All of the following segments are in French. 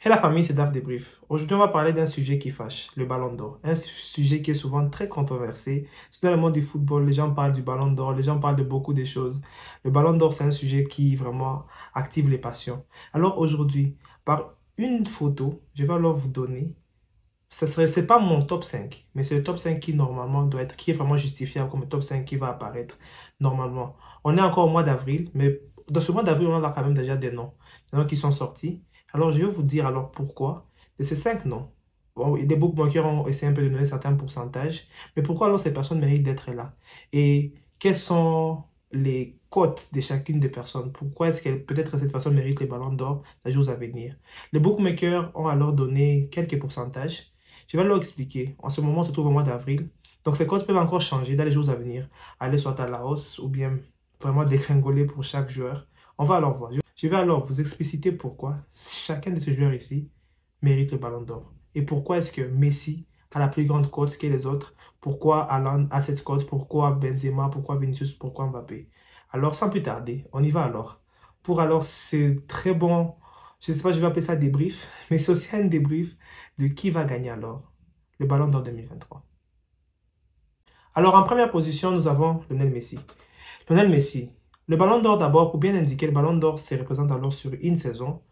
Et la famille, c'est Daf Débrief. Aujourd'hui, on va parler d'un sujet qui fâche, le Ballon d'Or. Un sujet qui est souvent très controversé. Dans le monde du football, les gens parlent du Ballon d'Or, les gens parlent de beaucoup de choses. Le Ballon d'Or, c'est un sujet qui vraiment active les passions. Alors aujourd'hui, par une photo, je vais alors vous donner, c'est pas mon top 5, mais c'est le top 5 qui normalement doit être, qui est vraiment justifiable comme le top 5 qui va apparaître normalement. On est encore au mois d'avril, mais dans ce mois d'avril, on a quand même déjà des noms qui sont sortis. Alors, je vais vous dire alors pourquoi de ces 5 noms. Bon, des bookmakers ont essayé un peu de donner certains pourcentages, mais pourquoi alors ces personnes méritent d'être là? Et quelles sont les cotes de chacune des personnes? Pourquoi est-ce que peut-être cette personne mérite les ballons d'or dans les jours à venir? Les bookmakers ont alors donné quelques pourcentages. Je vais leur expliquer. En ce moment, on se trouve au mois d'avril. Donc, ces cotes peuvent encore changer dans les jours à venir. Aller soit à la hausse ou bien vraiment dégringoler pour chaque joueur. On va alors voir. Je vais alors vous expliciter pourquoi chacun de ces joueurs ici mérite le ballon d'or. Et pourquoi est-ce que Messi a la plus grande cote que les autres. Pourquoi Haaland a cette cote. Pourquoi Benzema. Pourquoi Vinicius. Pourquoi Mbappé. Alors, sans plus tarder, on y va alors. Pour alors, c'est très bon. Je ne sais pas, je vais appeler ça débrief. Mais c'est aussi un débrief de qui va gagner alors le ballon d'or 2023. Alors, en première position, nous avons Lionel Messi. Lionel Messi. Le ballon d'or d'abord, pour bien indiquer, le ballon d'or se représente alors sur une saison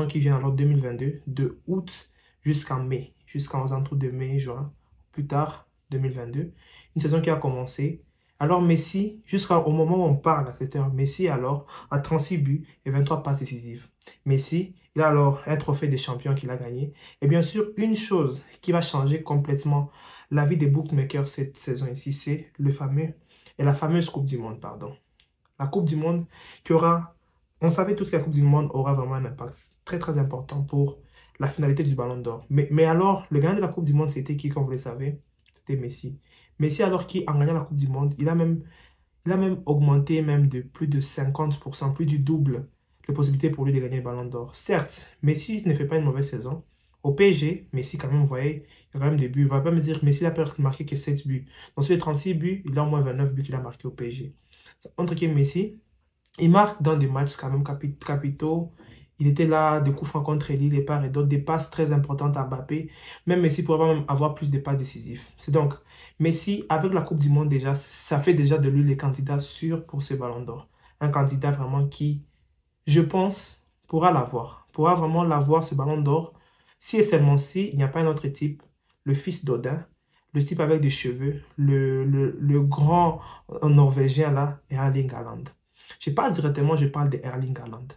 qui vient alors 2022, de août jusqu'en mai, jusqu'en alentours de mai, juin, plus tard 2022. Une saison qui a commencé. Alors Messi, jusqu'au moment où on parle à cette heure, Messi alors a 36 buts et 23 passes décisives. Messi, il a alors un trophée des champions qu'il a gagné. Et bien sûr, une chose qui va changer complètement la vie des bookmakers cette saison ici, c'est la fameuse Coupe du Monde, pardon. La Coupe du Monde qui aura, on savait tous que la Coupe du Monde aura vraiment un impact très très important pour la finalité du Ballon d'Or. Mais alors, le gagnant de la Coupe du Monde, c'était qui, comme vous le savez? C'était Messi. Messi, alors qui, en gagnant la Coupe du Monde, il a même augmenté même de plus de 50%, plus du double, les possibilités pour lui de gagner le Ballon d'Or. Certes, Messi ne fait pas une mauvaise saison. Au PSG, Messi, quand même, vous voyez, il y a quand même des buts. Il ne va pas me dire Messi n'a pas marqué que 7 buts. Donc, sur les 36 buts, il a au moins 29 buts qu'il a marqué au PSG. Entre qui Messi, il marque dans des matchs quand même capitaux. Il était là, des coups francs contre Lille, et part et d'autres, des passes très importantes à Mbappé. Même Messi pourrait même avoir plus de passes décisives. C'est donc, Messi, avec la Coupe du Monde déjà, ça fait déjà de lui le candidat sûr pour ce Ballon d'Or. Un candidat vraiment qui, je pense, pourra l'avoir. Pourra vraiment l'avoir, ce Ballon d'Or. Si et seulement si, il n'y a pas un autre type, le fils d'Odin, le type avec des cheveux, le grand Norvégien là, Erling Haaland. Je parle directement, je parle de Erling Haaland.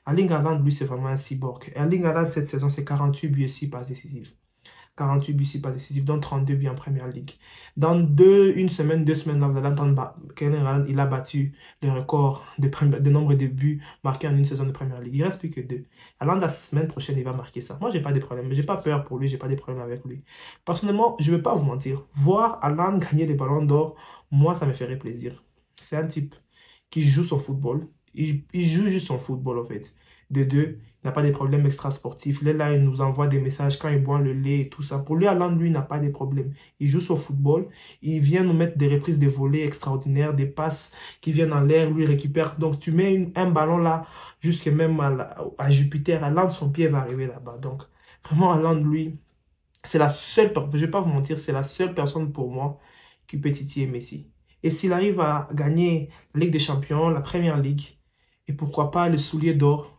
Erling Haaland, lui, c'est vraiment un cyborg. Erling Haaland, cette saison, c'est 48 buts et 6 passes décisives. 48 buts, 6 passes décisives, dont 32 buts en première ligue. Dans une semaine, 2 semaines, là, vous allez entendre qu'Erling Haaland, il a battu le record de nombre de buts marqués en une saison de première ligue. Il ne reste plus que 2. Haaland, la semaine prochaine, il va marquer ça. Moi, j'ai pas de problème. J'ai pas peur pour lui, j'ai pas de problème avec lui. Personnellement, je ne vais pas vous mentir. Voir Haaland gagner les ballons d'or, moi, ça me ferait plaisir. C'est un type qui joue son football. Il joue juste son football, en fait. De deux, il n'a pas de problèmes extrasportifs. Il est là, il nous envoie des messages quand il boit le lait et tout ça. Pour lui, Haaland, lui, n'a pas de problème. Il joue son football. Il vient nous mettre des reprises de volets extraordinaires, des passes qui viennent en l'air, lui récupère. Donc, tu mets un ballon là, jusque même à Jupiter. Haaland, son pied va arriver là-bas. Donc, vraiment, Haaland, lui, c'est la seule, je ne vais pas vous mentir, c'est la seule personne pour moi qui peut titiller Messi. Et s'il arrive à gagner la Ligue des Champions, la Première Ligue, et pourquoi pas le soulier d'or,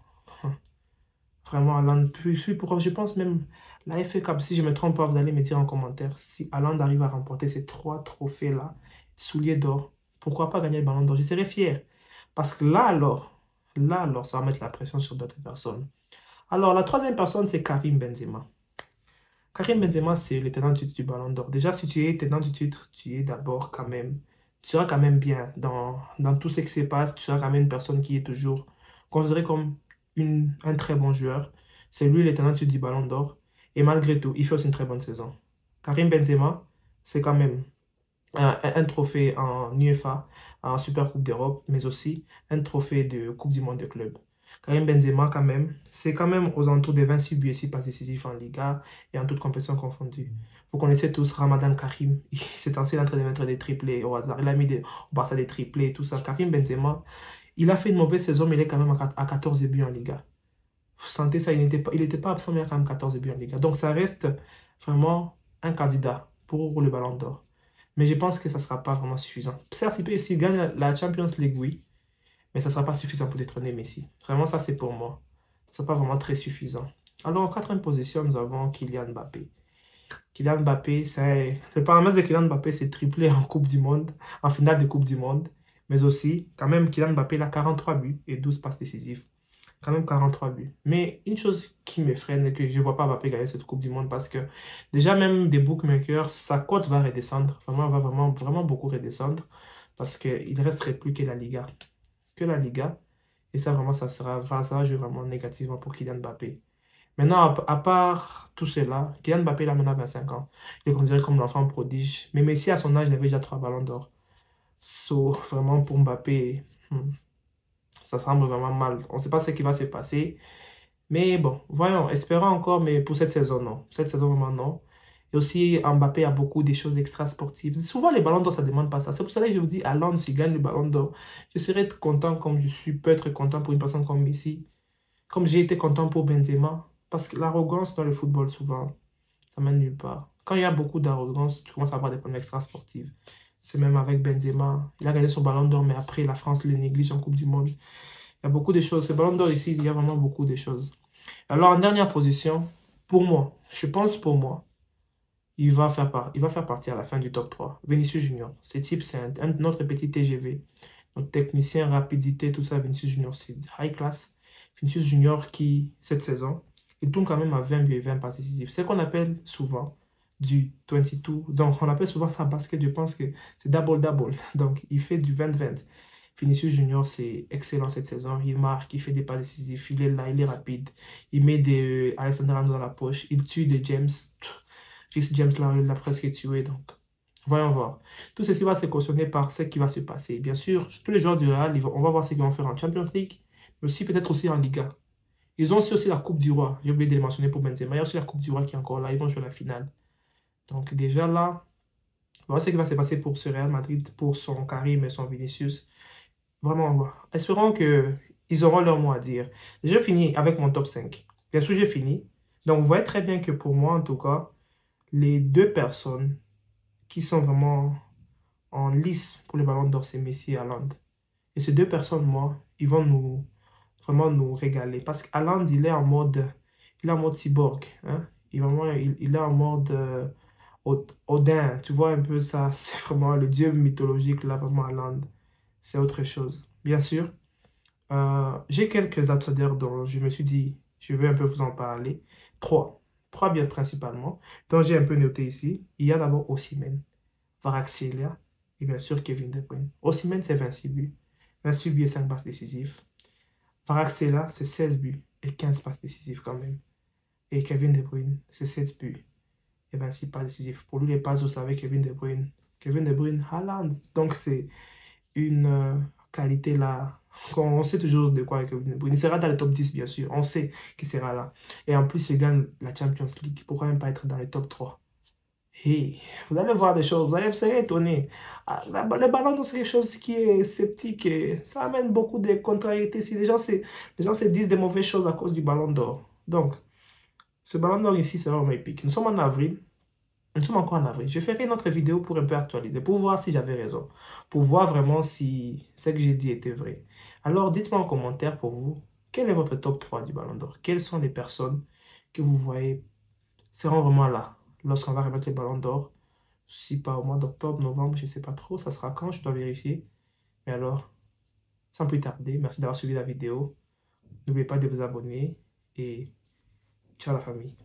vraiment, Haaland, puis je pense même la FA Cup, si je me trompe pas, vous allez me dire en commentaire, si Haaland arrive à remporter ces 3 trophées-là, soulier d'or, pourquoi pas gagner le ballon d'or? Je serais fier. Parce que là alors, ça va mettre la pression sur d'autres personnes. Alors, la troisième personne, c'est Karim Benzema. Karim Benzema, c'est le tenant du titre du ballon d'or. Déjà, si tu es tenant du titre, tu es d'abord quand même, tu seras quand même bien dans tout ce qui se passe. Tu seras quand même une personne qui est toujours considérée comme un très bon joueur. C'est lui le tenant du titre du ballon d'or. Et malgré tout, il fait aussi une très bonne saison. Karim Benzema, c'est quand même un trophée en UEFA, en Super Coupe d'Europe, mais aussi un trophée de Coupe du Monde de club. Karim Benzema, quand même, c'est quand même aux alentours de 26 buts et 6 passes décisives en Liga et en toute compétition confondue. Vous connaissez tous Ramadan Karim. C'est en train de mettre des triplés au hasard. Il a mis au Barça des triplés et tout ça. Karim Benzema, il a fait une mauvaise saison, mais il est quand même à 14 buts en Liga. Vous sentez ça, il n'était pas absent, mais il a quand même 14 buts en Liga. Donc ça reste vraiment un candidat pour le Ballon d'Or. Mais je pense que ça ne sera pas vraiment suffisant. Certes, s'il gagne la Champions League, oui, mais ça ne sera pas suffisant pour détrôner Messi. Vraiment, ça c'est pour moi. Ça ne sera pas vraiment très suffisant. Alors en quatrième position, nous avons Kylian Mbappé. Kylian Mbappé, le paramètre de Kylian Mbappé, c'est triplé en Coupe du Monde, en finale de Coupe du Monde. Mais aussi, quand même, Kylian Mbappé, il a 43 buts et 12 passes décisives. Quand même 43 buts. Mais une chose qui me freine, c'est que je ne vois pas Mbappé gagner cette Coupe du Monde parce que déjà, même des bookmakers, sa cote va redescendre. Vraiment, va vraiment beaucoup redescendre parce qu'il ne resterait plus que la Liga. Que la Liga. Et ça, vraiment, ça va jouer vraiment négativement pour Kylian Mbappé. Maintenant, à part tout cela, Kylian Mbappé, il a maintenant 25 ans. Il est considéré comme l'enfant prodige. Mais Messi, à son âge, il avait déjà 3 ballons d'or. So, vraiment, pour Mbappé, ça semble vraiment mal. On ne sait pas ce qui va se passer. Mais bon, voyons, espérons encore, mais pour cette saison, non. Cette saison, vraiment, non. Et aussi, Mbappé a beaucoup de choses extra-sportives. Souvent, les ballons d'or, ça ne demande pas ça. C'est pour ça que je vous dis, Haaland, s'il gagne le ballon d'or, je serais content comme peux être content pour une personne comme Messi. Comme j'ai été content pour Benzema. Parce que l'arrogance dans le football, souvent, ça mène nulle part. Quand il y a beaucoup d'arrogance, tu commences à avoir des problèmes extra-sportifs. C'est même avec Benzema. Il a gagné son ballon d'or, mais après, la France le néglige en Coupe du Monde. Il y a beaucoup de choses. Ce ballon d'or ici, il y a vraiment beaucoup de choses. Alors, en dernière position, pour moi, je pense pour moi, il va faire partie à la fin du top 3. Vinicius Junior. Ce type, c'est un autre petit TGV. Donc, technicien, rapidité, tout ça, Vinicius Junior, c'est high class. Vinicius Junior qui, cette saison, il tourne quand même à 20 buts et 20 passes décisives. C'est ce qu'on appelle souvent du 22. Donc, on appelle souvent ça basket. Je pense que c'est double-double. Donc, il fait du 20-20. Vinicius Junior, c'est excellent cette saison. Il marque, il fait des passes décisives. Il est là, il est rapide. Il met des Alexander Arnold dans la poche. Il tue des James. Chris James, là, il l'a presque tué. Donc, voyons voir. Tout ceci va se cautionner par ce qui va se passer. Bien sûr, tous les joueurs du Real, on va voir ce qu'ils vont faire en Champions League, mais aussi peut-être aussi en Liga. Ils ont aussi la Coupe du Roi. J'ai oublié de le mentionner pour Benzema. Il y a aussi la Coupe du Roi qui est encore là. Ils vont jouer la finale. Donc déjà là, voilà ce qui va se passer pour ce Real Madrid, pour son Karim et son Vinicius. Vraiment, espérons qu'ils auront leur mot à dire. Je finis avec mon top 5. Bien sûr, j'ai fini. Donc, vous voyez très bien que pour moi, en tout cas, les deux personnes qui sont vraiment en lice pour le ballon d'or, c'est Messi et Haaland. Et ces deux personnes, moi, ils vont vraiment nous régaler. Parce qu'Haaland, il est en mode cyborg. Hein? Il est en mode Odin. Tu vois un peu ça. C'est vraiment le dieu mythologique, là, vraiment Haaland. C'est autre chose. Bien sûr, j'ai quelques outsiders dont je me suis dit, je vais un peu vous en parler. Trois bien principalement, dont j'ai un peu noté ici. Il y a d'abord Osimhen, Kvaratskhelia et bien sûr Kevin De Bruyne. Osimhen, c'est 26 buts. 26 buts et 5 passes décisives. Kvaratskhelia, c'est 16 buts et 15 passes décisives quand même. Et Kevin De Bruyne, c'est 16 buts et 26 passes décisives. Pour lui, les passes, vous savez, Kevin De Bruyne, Haaland. Donc, c'est une qualité là. On sait toujours de quoi Kevin De Bruyne. Il sera dans le top 10, bien sûr. On sait qu'il sera là. Et en plus, il gagne la Champions League. Pourquoi même pas être dans le top 3? Hey, vous allez voir des choses, vous serez étonné. Le ballon d'or, c'est quelque chose qui est sceptique et ça amène beaucoup de contrariétés. Si les gens se disent des mauvaises choses à cause du ballon d'or. Donc, ce ballon d'or ici, c'est vraiment épique. Nous sommes en avril. Nous sommes encore en avril. Je ferai une autre vidéo pour un peu actualiser, pour voir si j'avais raison. Pour voir vraiment si ce que j'ai dit était vrai. Alors, dites-moi en commentaire pour vous, quel est votre top 3 du ballon d'or? Quelles sont les personnes que vous voyez seront vraiment là lorsqu'on va remettre les ballons d'or? Si pas au mois d'octobre, novembre, je ne sais pas trop. Ça sera quand? Je dois vérifier. Mais alors, sans plus tarder, merci d'avoir suivi la vidéo. N'oubliez pas de vous abonner et ciao la famille.